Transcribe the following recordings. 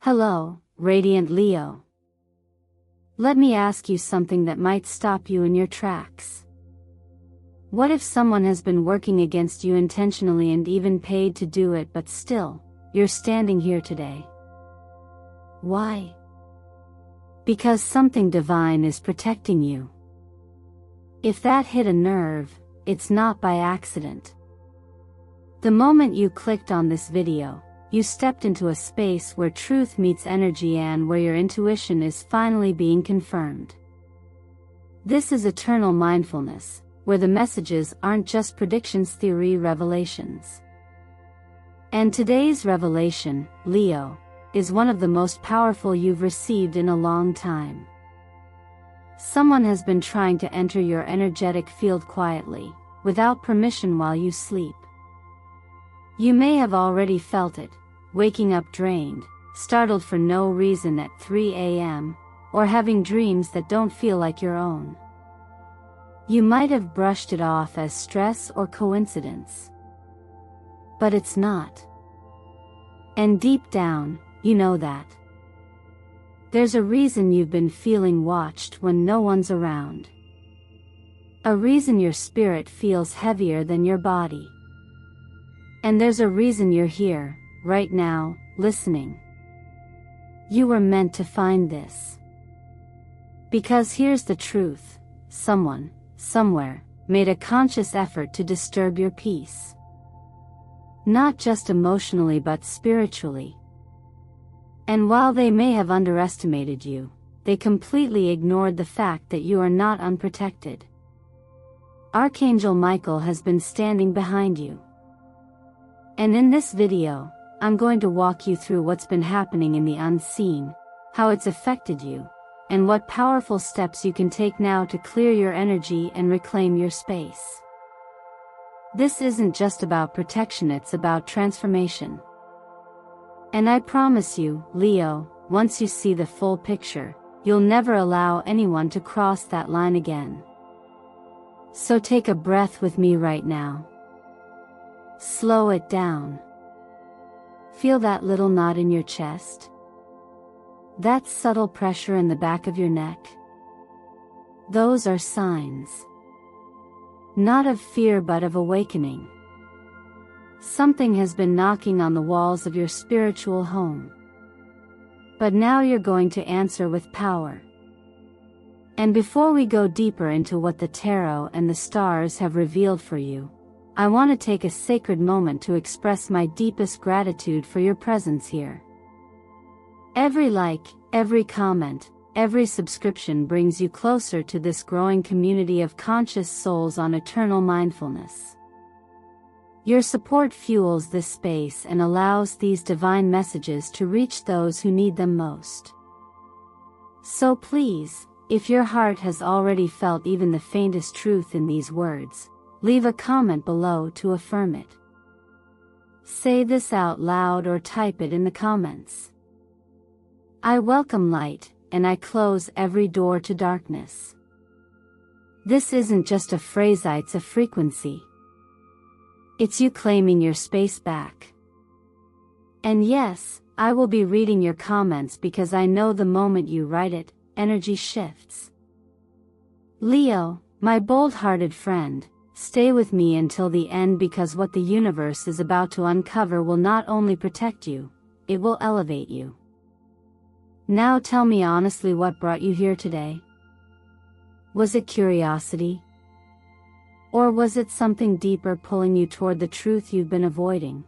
Hello, Radiant Leo. Let me ask you something that might stop you in your tracks. What if someone has been working against you intentionally and even paid to do it, but still, you're standing here today? Why? Because something divine is protecting you. If that hit a nerve, it's not by accident. The moment you clicked on this video, you stepped into a space where truth meets energy and where your intuition is finally being confirmed. This is eternal mindfulness, where the messages aren't just predictions, theory, revelations. And today's revelation, Leo, is one of the most powerful you've received in a long time. Someone has been trying to enter your energetic field quietly, without permission while you sleep. You may have already felt it, waking up drained, startled for no reason at 3 a.m., or having dreams that don't feel like your own. You might have brushed it off as stress or coincidence. But it's not. And deep down, you know that. There's a reason you've been feeling watched when no one's around. A reason your spirit feels heavier than your body. And there's a reason you're here, right now, listening. You were meant to find this. Because here's the truth: someone, somewhere, made a conscious effort to disturb your peace. Not just emotionally but spiritually. And while they may have underestimated you, they completely ignored the fact that you are not unprotected. Archangel Michael has been standing behind you. And in this video, I'm going to walk you through what's been happening in the unseen, how it's affected you, and what powerful steps you can take now to clear your energy and reclaim your space. This isn't just about protection, it's about transformation. And I promise you, Leo, once you see the full picture, you'll never allow anyone to cross that line again. So take a breath with me right now. Slow it down. Feel that little knot in your chest? That subtle pressure in the back of your neck? Those are signs. Not of fear but of awakening. Something has been knocking on the walls of your spiritual home. But now you're going to answer with power. And before we go deeper into what the tarot and the stars have revealed for you, I want to take a sacred moment to express my deepest gratitude for your presence here. Every like, every comment, every subscription brings you closer to this growing community of conscious souls on eternal mindfulness. Your support fuels this space and allows these divine messages to reach those who need them most. So please, if your heart has already felt even the faintest truth in these words, leave a comment below to affirm it. Say this out loud or type it in the comments. I welcome light, and I close every door to darkness. This isn't just a phrase, it's a frequency. It's you claiming your space back. And yes, I will be reading your comments because I know the moment you write it, energy shifts. Leo, my bold-hearted friend, stay with me until the end, because what the universe is about to uncover will not only protect you, it will elevate you. Now tell me honestly, what brought you here today? Was it curiosity? Or was it something deeper pulling you toward the truth you've been avoiding?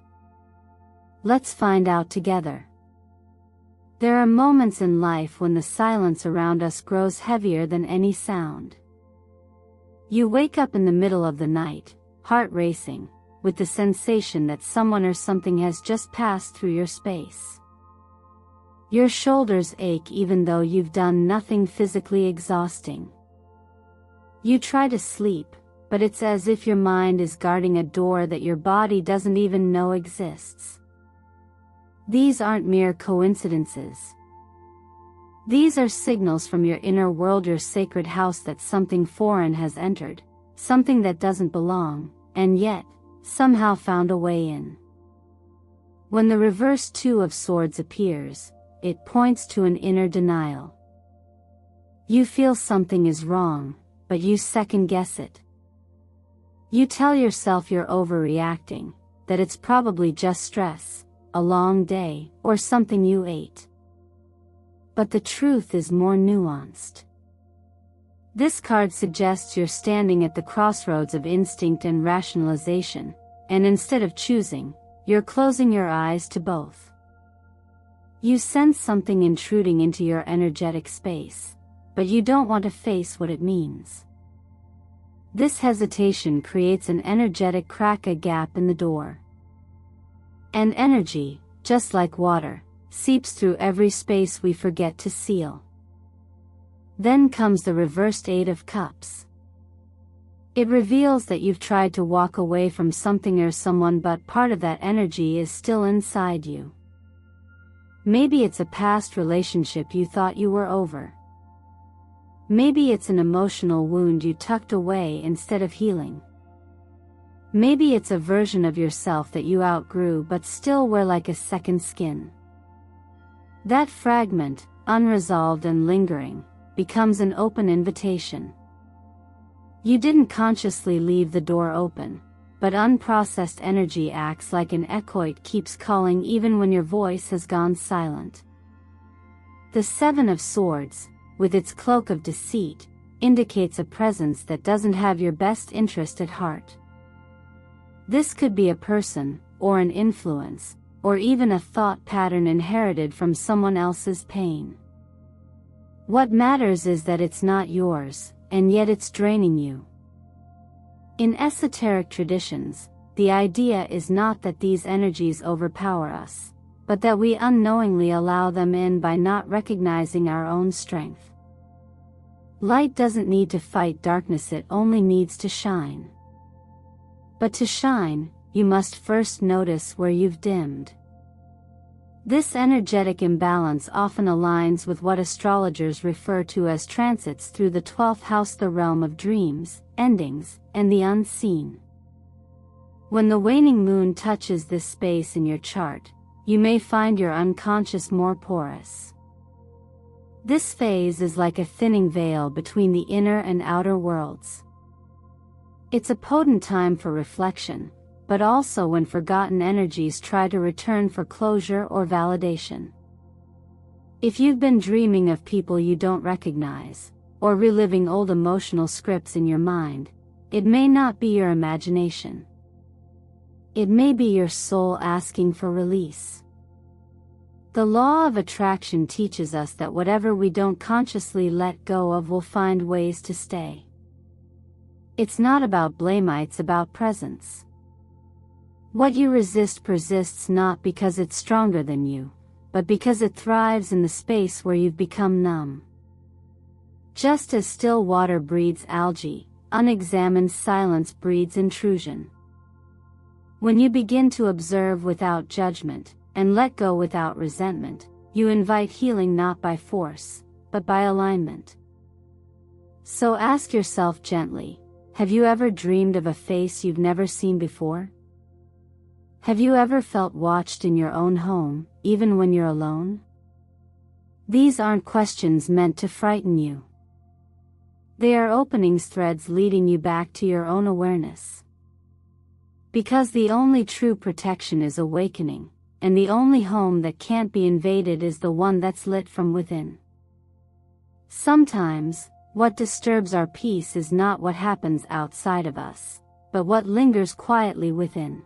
Let's find out together. There are moments in life when the silence around us grows heavier than any sound. You wake up in the middle of the night, heart racing, with the sensation that someone or something has just passed through your space. Your shoulders ache even though you've done nothing physically exhausting. You try to sleep, but it's as if your mind is guarding a door that your body doesn't even know exists. These aren't mere coincidences. These are signals from your inner world, your sacred house, that something foreign has entered, something that doesn't belong, and yet, somehow found a way in. When the reverse Two of Swords appears, it points to an inner denial. You feel something is wrong, but you second-guess it. You tell yourself you're overreacting, that it's probably just stress, a long day, or something you ate. But the truth is more nuanced. This card suggests you're standing at the crossroads of instinct and rationalization, and instead of choosing, you're closing your eyes to both. You sense something intruding into your energetic space, but you don't want to face what it means. This hesitation creates an energetic crack, a gap in the door. And energy, just like water, seeps through every space we forget to seal. Then comes the reversed Eight of Cups. It reveals that you've tried to walk away from something or someone, but part of that energy is still inside you. Maybe it's a past relationship you thought you were over. Maybe it's an emotional wound you tucked away instead of healing. Maybe it's a version of yourself that you outgrew but still wear like a second skin. That fragment, unresolved and lingering, becomes an open invitation. You didn't consciously leave the door open, but unprocessed energy acts like an echo. It keeps calling even when your voice has gone silent. The Seven of Swords, with its cloak of deceit, indicates a presence that doesn't have your best interest at heart. This could be a person, or an influence, or even a thought pattern inherited from someone else's pain. What matters is that it's not yours, and yet it's draining you. In esoteric traditions, the idea is not that these energies overpower us, but that we unknowingly allow them in by not recognizing our own strength. Light doesn't need to fight darkness, it only needs to shine. But to shine, you must first notice where you've dimmed. This energetic imbalance often aligns with what astrologers refer to as transits through the 12th house, the realm of dreams, endings, and the unseen. When the waning moon touches this space in your chart, you may find your unconscious more porous. This phase is like a thinning veil between the inner and outer worlds. It's a potent time for reflection, but also when forgotten energies try to return for closure or validation. If you've been dreaming of people you don't recognize, or reliving old emotional scripts in your mind, it may not be your imagination. It may be your soul asking for release. The law of attraction teaches us that whatever we don't consciously let go of will find ways to stay. It's not about blame, it's about presence. What you resist persists not because it's stronger than you, but because it thrives in the space where you've become numb. Just as still water breeds algae, unexamined silence breeds intrusion. When you begin to observe without judgment, and let go without resentment, you invite healing not by force, but by alignment. So ask yourself gently, have you ever dreamed of a face you've never seen before? Have you ever felt watched in your own home, even when you're alone? These aren't questions meant to frighten you. They are openings, threads leading you back to your own awareness. Because the only true protection is awakening, and the only home that can't be invaded is the one that's lit from within. Sometimes, what disturbs our peace is not what happens outside of us, but what lingers quietly within.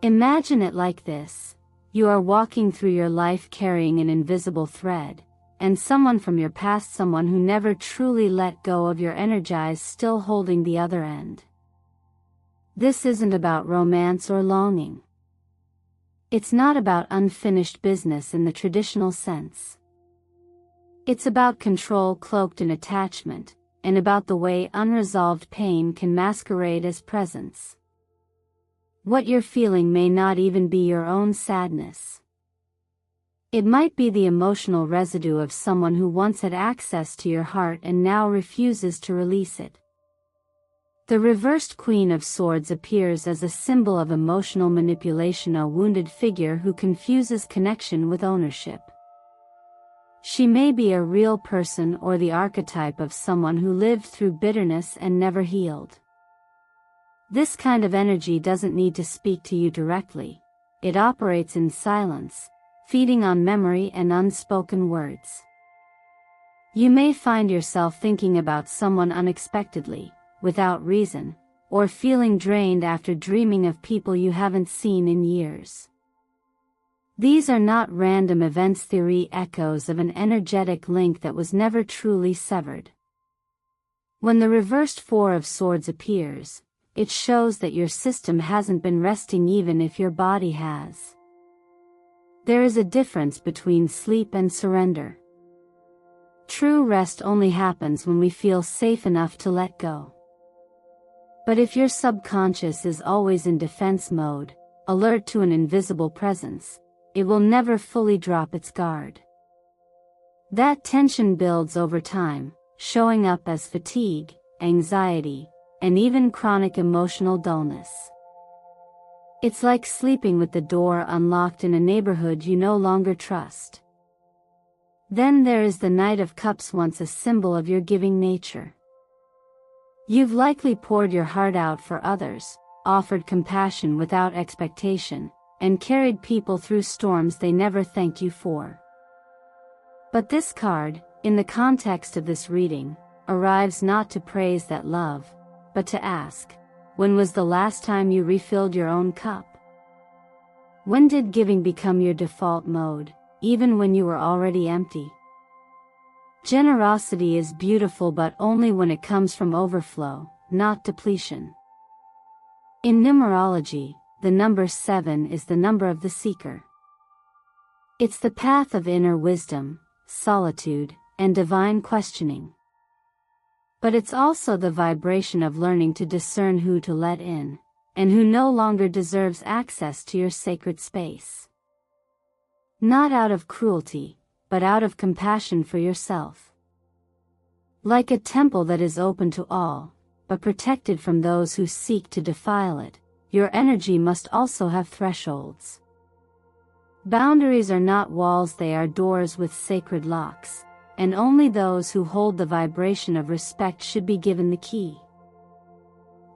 Imagine it like this: you are walking through your life carrying an invisible thread, and someone from your past, someone who never truly let go of your energies, still holding the other end. This isn't about romance or longing. It's not about unfinished business in the traditional sense. It's about control cloaked in attachment, and about the way unresolved pain can masquerade as presence. What you're feeling may not even be your own sadness. It might be the emotional residue of someone who once had access to your heart and now refuses to release it. The reversed Queen of Swords appears as a symbol of emotional manipulation, a wounded figure who confuses connection with ownership. She may be a real person or the archetype of someone who lived through bitterness and never healed. This kind of energy doesn't need to speak to you directly. It operates in silence, feeding on memory and unspoken words. You may find yourself thinking about someone unexpectedly, without reason, or feeling drained after dreaming of people you haven't seen in years. These are not random events theory echoes of an energetic link that was never truly severed. When the reversed Four of Swords appears, it shows that your system hasn't been resting even if your body has. There is a difference between sleep and surrender. True rest only happens when we feel safe enough to let go. But if your subconscious is always in defense mode, alert to an invisible presence, it will never fully drop its guard. That tension builds over time, showing up as fatigue, anxiety, and even chronic emotional dullness. It's like sleeping with the door unlocked in a neighborhood you no longer trust. Then there is the Knight of Cups, once a symbol of your giving nature. You've likely poured your heart out for others, offered compassion without expectation, and carried people through storms they never thanked you for. But this card, in the context of this reading, arrives not to praise that love, but to ask, when was the last time you refilled your own cup? When did giving become your default mode, even when you were already empty? Generosity is beautiful, but only when it comes from overflow, not depletion. In numerology, the number 7 is the number of the seeker. It's the path of inner wisdom, solitude, and divine questioning. But it's also the vibration of learning to discern who to let in, and who no longer deserves access to your sacred space. Not out of cruelty, but out of compassion for yourself. Like a temple that is open to all, but protected from those who seek to defile it, your energy must also have thresholds. Boundaries are not walls, they are doors with sacred locks, and only those who hold the vibration of respect should be given the key.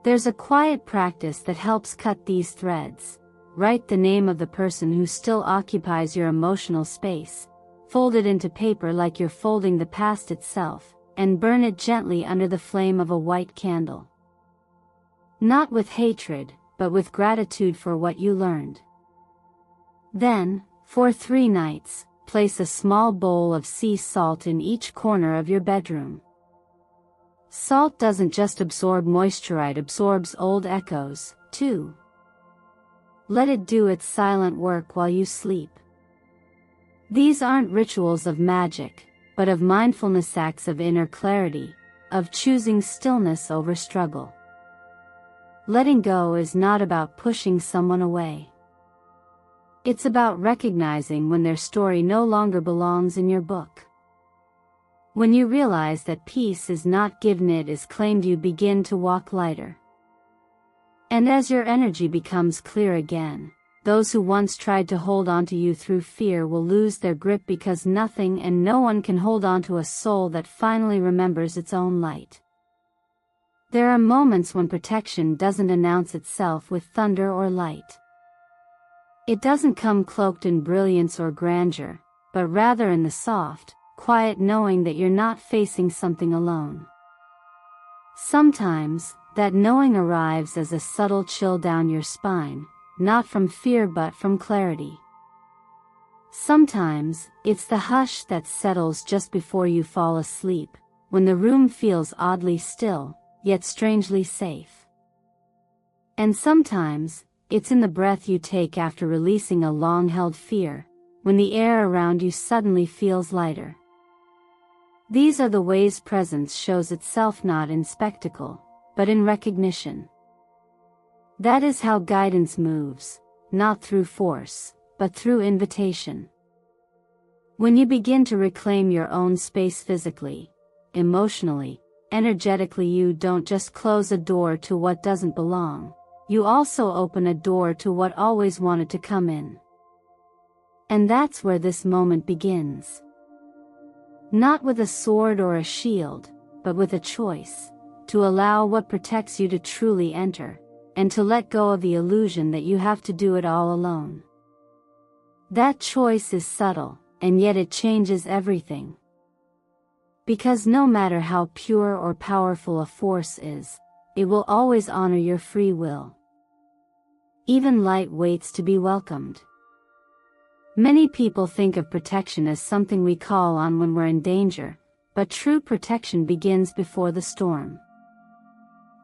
There's a quiet practice that helps cut these threads. Write the name of the person who still occupies your emotional space, fold it into paper like you're folding the past itself, and burn it gently under the flame of a white candle. Not with hatred, but with gratitude for what you learned. Then, for 3 nights, place a small bowl of sea salt in each corner of your bedroom. Salt doesn't just absorb moisture, it absorbs old echoes, too. Let it do its silent work while you sleep. These aren't rituals of magic, but of mindfulness, acts of inner clarity, of choosing stillness over struggle. Letting go is not about pushing someone away. It's about recognizing when their story no longer belongs in your book. When you realize that peace is not given, it is claimed, you begin to walk lighter. And as your energy becomes clear again, those who once tried to hold on to you through fear will lose their grip, because nothing and no one can hold on to a soul that finally remembers its own light. There are moments when protection doesn't announce itself with thunder or light. It doesn't come cloaked in brilliance or grandeur, but rather in the soft, quiet knowing that you're not facing something alone. Sometimes, that knowing arrives as a subtle chill down your spine, not from fear but from clarity. Sometimes, it's the hush that settles just before you fall asleep, when the room feels oddly still, yet strangely safe. And sometimes, it's in the breath you take after releasing a long-held fear, when the air around you suddenly feels lighter. These are the ways presence shows itself, not in spectacle, but in recognition. That is how guidance moves, not through force, but through invitation. When you begin to reclaim your own space physically, emotionally, energetically, you don't just close a door to what doesn't belong, you also open a door to what always wanted to come in. And that's where this moment begins. Not with a sword or a shield, but with a choice, to allow what protects you to truly enter, and to let go of the illusion that you have to do it all alone. That choice is subtle, and yet it changes everything. Because no matter how pure or powerful a force is, it will always honor your free will. Even light waits to be welcomed. Many people think of protection as something we call on when we're in danger, but true protection begins before the storm.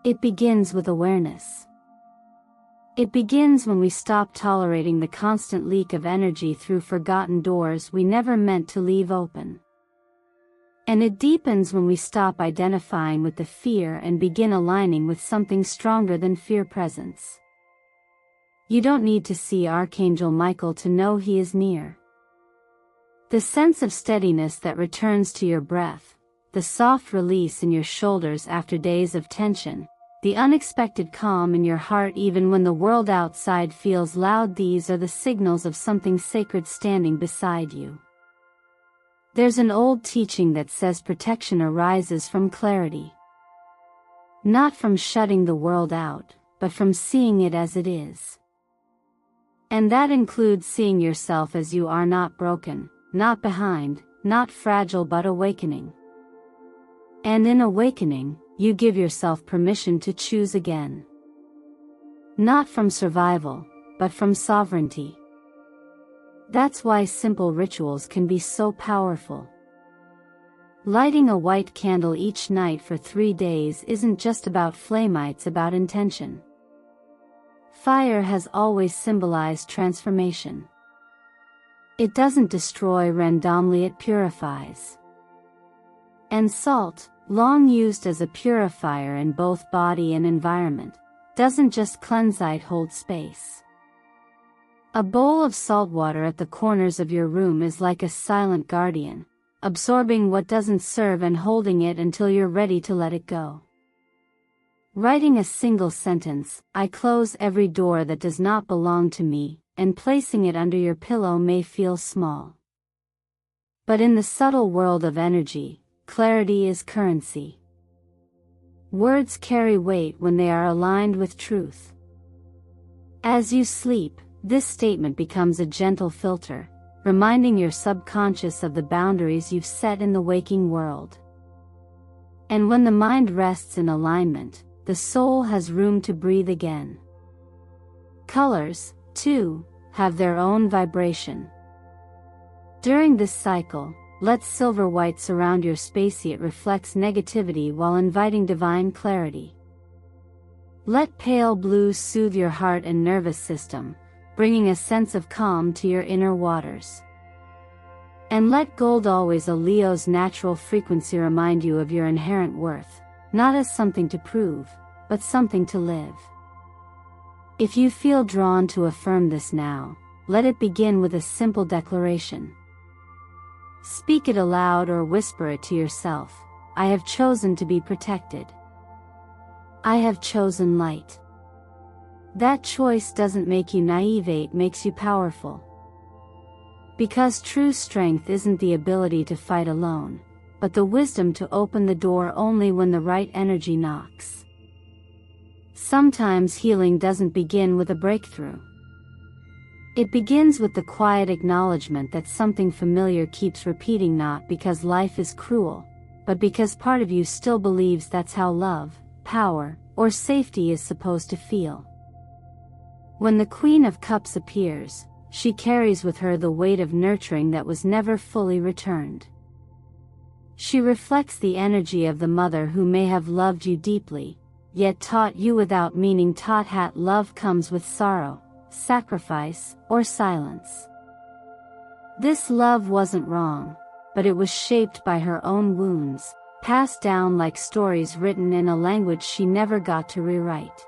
It begins with awareness. It begins when we stop tolerating the constant leak of energy through forgotten doors we never meant to leave open. And it deepens when we stop identifying with the fear and begin aligning with something stronger than fear presence. You don't need to see Archangel Michael to know he is near. The sense of steadiness that returns to your breath, the soft release in your shoulders after days of tension, the unexpected calm in your heart even when the world outside feels loud, these are the signals of something sacred standing beside you. There's an old teaching that says protection arises from clarity. Not from shutting the world out, but from seeing it as it is. And that includes seeing yourself as you are, not broken, not behind, not fragile, but awakening. And in awakening, you give yourself permission to choose again. Not from survival, but from sovereignty. That's why simple rituals can be so powerful. Lighting a white candle each night for 3 days isn't just about flame, it's about intention. Fire has always symbolized transformation. It doesn't destroy randomly, it purifies. And salt, long used as a purifier in both body and environment, doesn't just cleanse, it holds space. A bowl of salt water at the corners of your room is like a silent guardian, absorbing what doesn't serve and holding it until you're ready to let it go. Writing a single sentence, "I close every door that does not belong to me," and placing it under your pillow may feel small. But in the subtle world of energy, clarity is currency. Words carry weight when they are aligned with truth. As you sleep, this statement becomes a gentle filter, reminding your subconscious of the boundaries you've set in the waking world. And when the mind rests in alignment, the soul has room to breathe again. Colors, too, have their own vibration. During this cycle, let silver white surround your space. It reflects negativity while inviting divine clarity. Let pale blue soothe your heart and nervous system, bringing a sense of calm to your inner waters. And let gold, always a Leo's natural frequency, remind you of your inherent worth, not as something to prove, but something to live. If you feel drawn to affirm this now, let it begin with a simple declaration. Speak it aloud or whisper it to yourself. I have chosen to be protected. I have chosen light. That choice doesn't make you naive, it makes you powerful. Because true strength isn't the ability to fight alone, but the wisdom to open the door only when the right energy knocks. Sometimes healing doesn't begin with a breakthrough. It begins with the quiet acknowledgement that something familiar keeps repeating, not because life is cruel, but because part of you still believes that's how love, power, or safety is supposed to feel. When the Queen of Cups appears, she carries with her the weight of nurturing that was never fully returned. She reflects the energy of the mother who may have loved you deeply, yet taught you without meaning. Love comes with sorrow, sacrifice, or silence. This love wasn't wrong, but it was shaped by her own wounds, passed down like stories written in a language she never got to rewrite.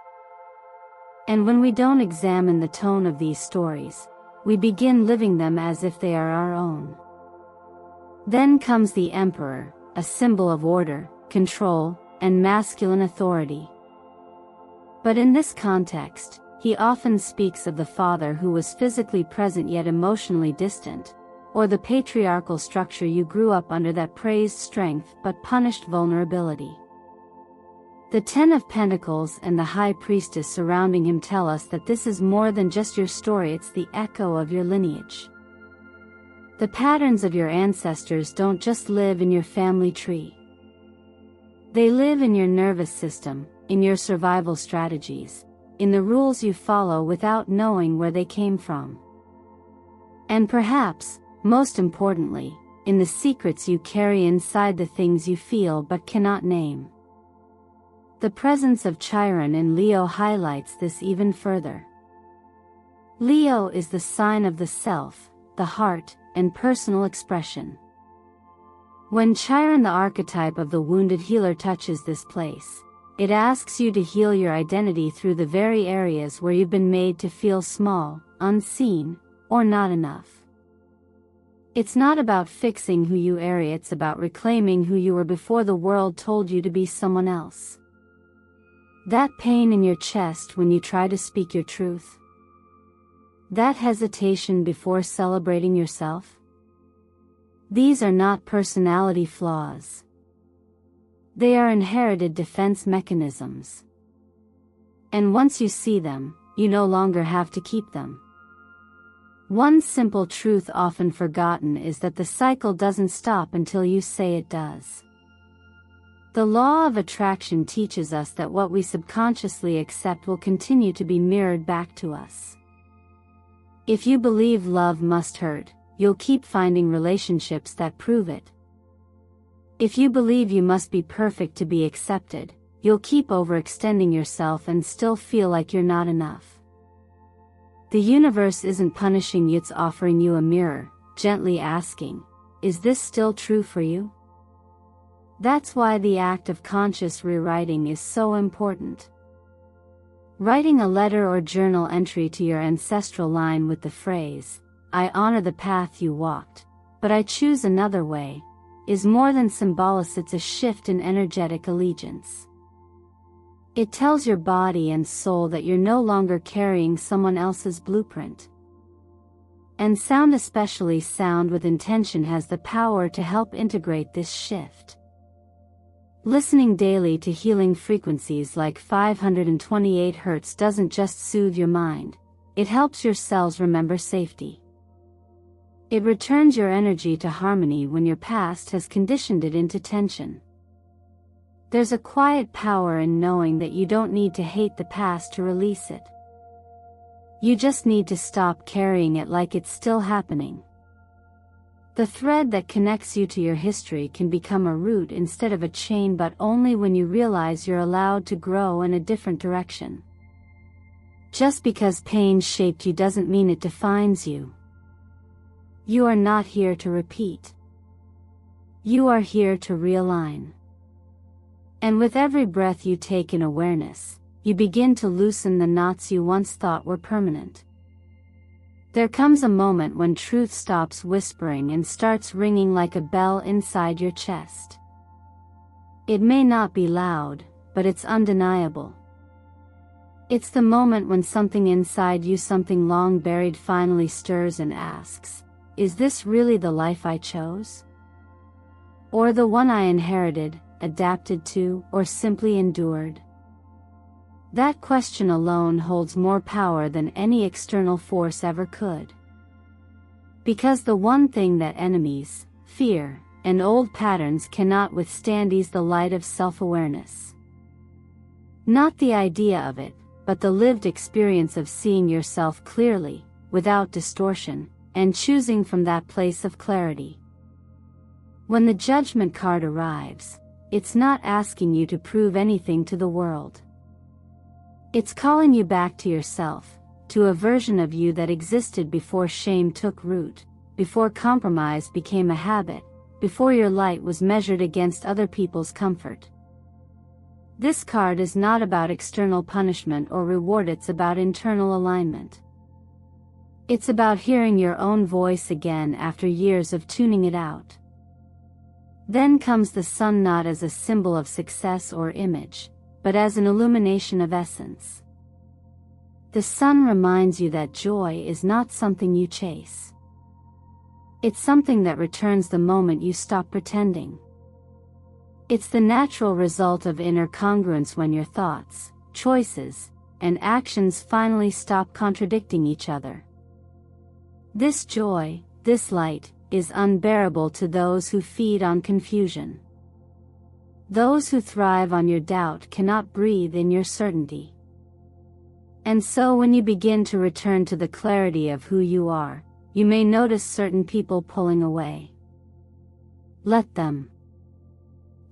And when we don't examine the tone of these stories, we begin living them as if they are our own. Then comes the Emperor, a symbol of order, control, and masculine authority. But in this context, he often speaks of the father who was physically present yet emotionally distant, or the patriarchal structure you grew up under that praised strength but punished vulnerability. The Ten of Pentacles and the High Priestess surrounding him tell us that this is more than just your story, it's the echo of your lineage. The patterns of your ancestors don't just live in your family tree. They live in your nervous system, in your survival strategies, in the rules you follow without knowing where they came from. And perhaps, most importantly, in the secrets you carry inside, the things you feel but cannot name. The presence of Chiron in Leo highlights this even further. Leo is the sign of the self, the heart, and personal expression. When Chiron, the archetype of the wounded healer, touches this place, it asks you to heal your identity through the very areas where you've been made to feel small, unseen, or not enough. It's not about fixing who you are, it's about reclaiming who you were before the world told you to be someone else. That pain in your chest when you try to speak your truth. That hesitation before celebrating yourself. These are not personality flaws. They are inherited defense mechanisms. And once you see them, you no longer have to keep them. One simple truth often forgotten is that the cycle doesn't stop until you say it does. The law of attraction teaches us that what we subconsciously accept will continue to be mirrored back to us. If you believe love must hurt, you'll keep finding relationships that prove it. If you believe you must be perfect to be accepted, you'll keep overextending yourself and still feel like you're not enough. The universe isn't punishing you, it's offering you a mirror, gently asking, is this still true for you? That's why the act of conscious rewriting is so important. Writing a letter or journal entry to your ancestral line with the phrase, I honor the path you walked, but I choose another way, is more than symbolic, it's a shift in energetic allegiance. It tells your body and soul that you're no longer carrying someone else's blueprint. And sound, especially sound with intention, has the power to help integrate this shift. Listening daily to healing frequencies like 528 Hz doesn't just soothe your mind, it helps your cells remember safety. It returns your energy to harmony when your past has conditioned it into tension. There's a quiet power in knowing that you don't need to hate the past to release it. You just need to stop carrying it like it's still happening. The thread that connects you to your history can become a root instead of a chain, but only when you realize you're allowed to grow in a different direction. Just because pain shaped you doesn't mean it defines you. You are not here to repeat. You are here to realign. And with every breath you take in awareness, you begin to loosen the knots you once thought were permanent. There comes a moment when truth stops whispering and starts ringing like a bell inside your chest. It may not be loud, but it's undeniable. It's the moment when something inside you, something long buried, finally stirs and asks, is this really the life I chose? Or the one I inherited, adapted to, or simply endured? That question alone holds more power than any external force ever could. Because the one thing that enemies, fear, and old patterns cannot withstand is the light of self-awareness. Not the idea of it, but the lived experience of seeing yourself clearly, without distortion, and choosing from that place of clarity. When the judgment card arrives, it's not asking you to prove anything to the world. It's calling you back to yourself, to a version of you that existed before shame took root, before compromise became a habit, before your light was measured against other people's comfort. This card is not about external punishment or reward, it's about internal alignment. It's about hearing your own voice again after years of tuning it out. Then comes the sun, not as a symbol of success or image, but as an illumination of essence. The sun reminds you that joy is not something you chase. It's something that returns the moment you stop pretending. It's the natural result of inner congruence when your thoughts, choices, and actions finally stop contradicting each other. This joy, this light, is unbearable to those who feed on confusion. Those who thrive on your doubt cannot breathe in your certainty. And so when you begin to return to the clarity of who you are, you may notice certain people pulling away. Let them.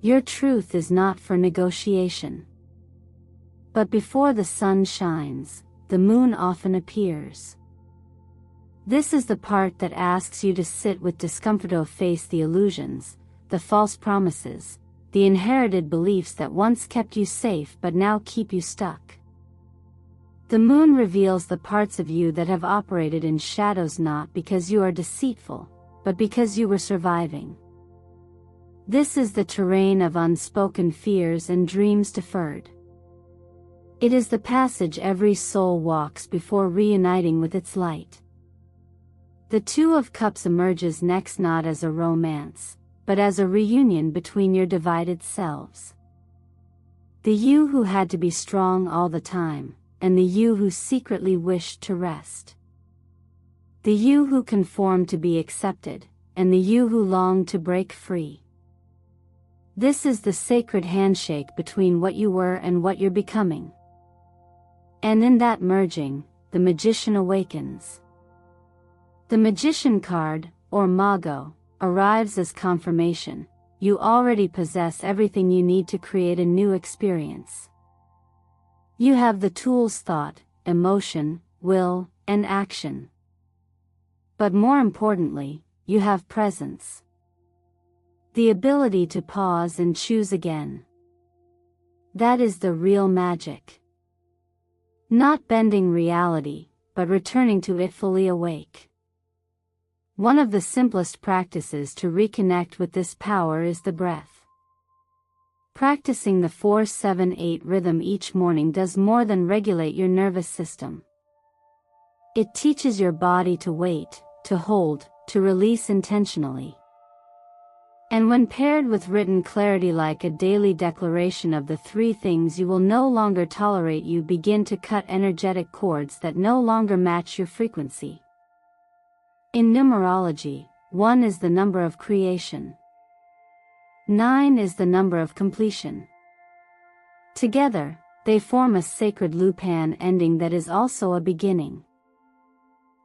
Your truth is not for negotiation. But before the sun shines, the moon often appears. This is the part that asks you to sit with discomfort, to face the illusions, the false promises, the inherited beliefs that once kept you safe but now keep you stuck. The moon reveals the parts of you that have operated in shadows, not because you are deceitful, but because you were surviving. This is the terrain of unspoken fears and dreams deferred. It is the passage every soul walks before reuniting with its light. The Two of Cups emerges next, not as a romance, but as a reunion between your divided selves. The you who had to be strong all the time, and the you who secretly wished to rest. The you who conformed to be accepted, and the you who longed to break free. This is the sacred handshake between what you were and what you're becoming. And in that merging, the magician awakens. The Magician card, or Mago, arrives as confirmation. You already possess everything you need to create a new experience. You have the tools: thought, emotion, will, and action. But more importantly, you have presence. The ability to pause and choose again. That is the real magic. Not bending reality, but returning to it fully awake. One of the simplest practices to reconnect with this power is the breath. Practicing the 4-7-8 rhythm each morning does more than regulate your nervous system. It teaches your body to wait, to hold, to release intentionally. And when paired with written clarity like a daily declaration of the 3 things you will no longer tolerate, you begin to cut energetic cords that no longer match your frequency. In numerology, 1 is the number of creation. 9 is the number of completion. Together, they form a sacred Lupin ending that is also a beginning.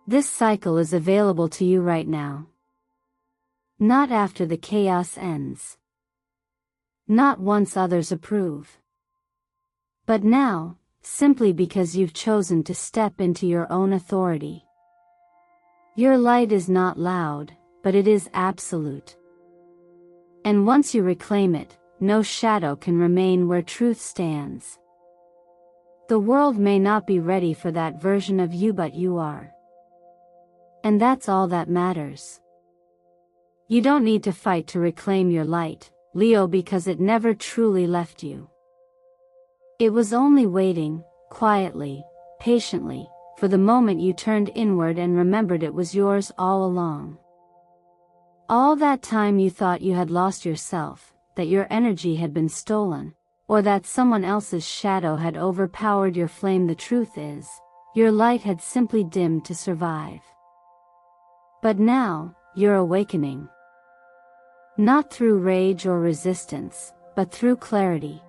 This cycle is available to you right now. Not after the chaos ends. Not once others approve. But now, simply because you've chosen to step into your own authority. Your light is not loud, but it is absolute. And once you reclaim it, no shadow can remain where truth stands. The world may not be ready for that version of you, but you are. And that's all that matters. You don't need to fight to reclaim your light, Leo, because it never truly left you. It was only waiting, quietly, patiently, for the moment you turned inward and remembered it was yours all along. All that time you thought you had lost yourself, that your energy had been stolen, or that someone else's shadow had overpowered your flame. The truth is, your light had simply dimmed to survive. But now, you're awakening. Not through rage or resistance, but through clarity.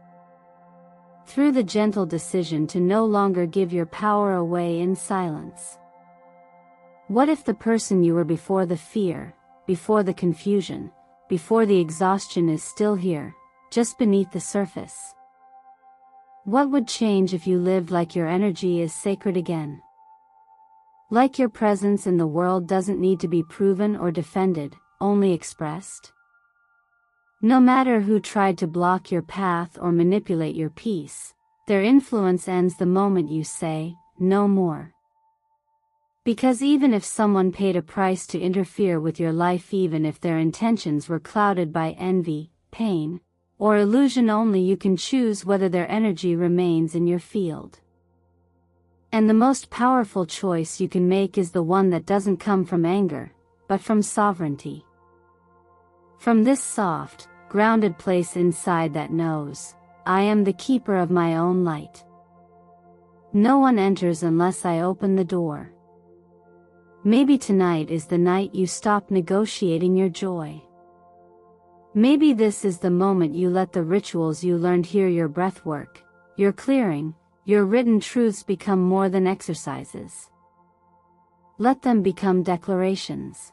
Through the gentle decision to no longer give your power away in silence. What if the person you were before the fear, before the confusion, before the exhaustion is still here, just beneath the surface? What would change if you lived like your energy is sacred again? Like your presence in the world doesn't need to be proven or defended, only expressed? No matter who tried to block your path or manipulate your peace, their influence ends the moment you say, no more. Because even if someone paid a price to interfere with your life, even if their intentions were clouded by envy, pain, or illusion, only you can choose whether their energy remains in your field. And the most powerful choice you can make is the one that doesn't come from anger, but from sovereignty. From this soft, grounded place inside that knows, I am the keeper of my own light. No one enters unless I open the door. Maybe tonight is the night you stop negotiating your joy. Maybe this is the moment you let the rituals you learned here, your breath work, your clearing, your written truths become more than exercises. Let them become declarations.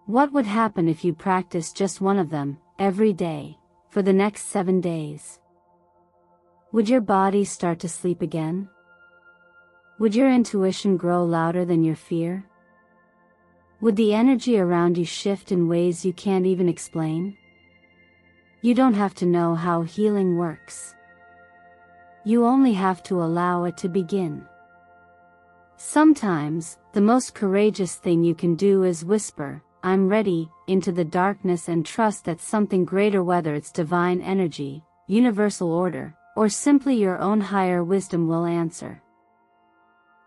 What would happen if you practiced just one of them, every day, for the next 7 days? Would your body start to sleep again? Would your intuition grow louder than your fear? Would the energy around you shift in ways you can't even explain? You don't have to know how healing works. You only have to allow it to begin. Sometimes, the most courageous thing you can do is whisper, "I'm ready," into the darkness and trust that something greater, whether it's divine energy, universal order, or simply your own higher wisdom, will answer.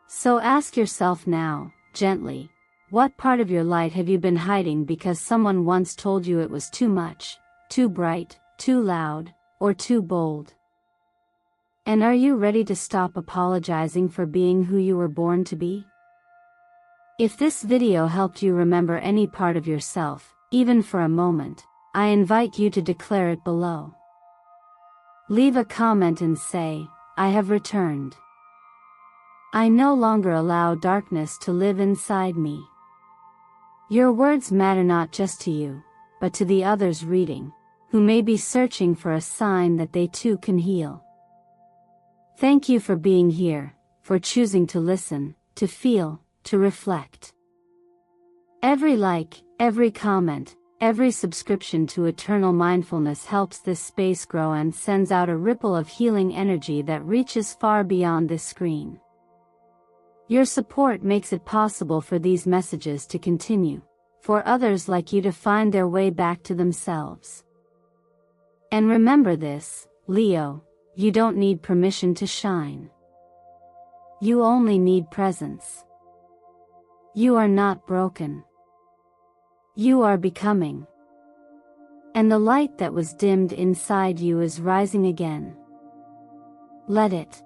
So ask yourself now, gently, what part of your light have you been hiding because someone once told you it was too much, too bright, too loud, or too bold? And are you ready to stop apologizing for being who you were born to be? If this video helped you remember any part of yourself, even for a moment, I invite you to declare it below. Leave a comment and say, "I have returned. I no longer allow darkness to live inside me." Your words matter not just to you, but to the others reading, who may be searching for a sign that they too can heal. Thank you for being here, for choosing to listen, to feel, to reflect. Every like, every comment, every subscription to Eternal Mindfulness helps this space grow and sends out a ripple of healing energy that reaches far beyond this screen. Your support makes it possible for these messages to continue, for others like you to find their way back to themselves. And remember this, Leo, you don't need permission to shine. You only need presence. You are not broken. You are becoming. And the light that was dimmed inside you is rising again. Let it.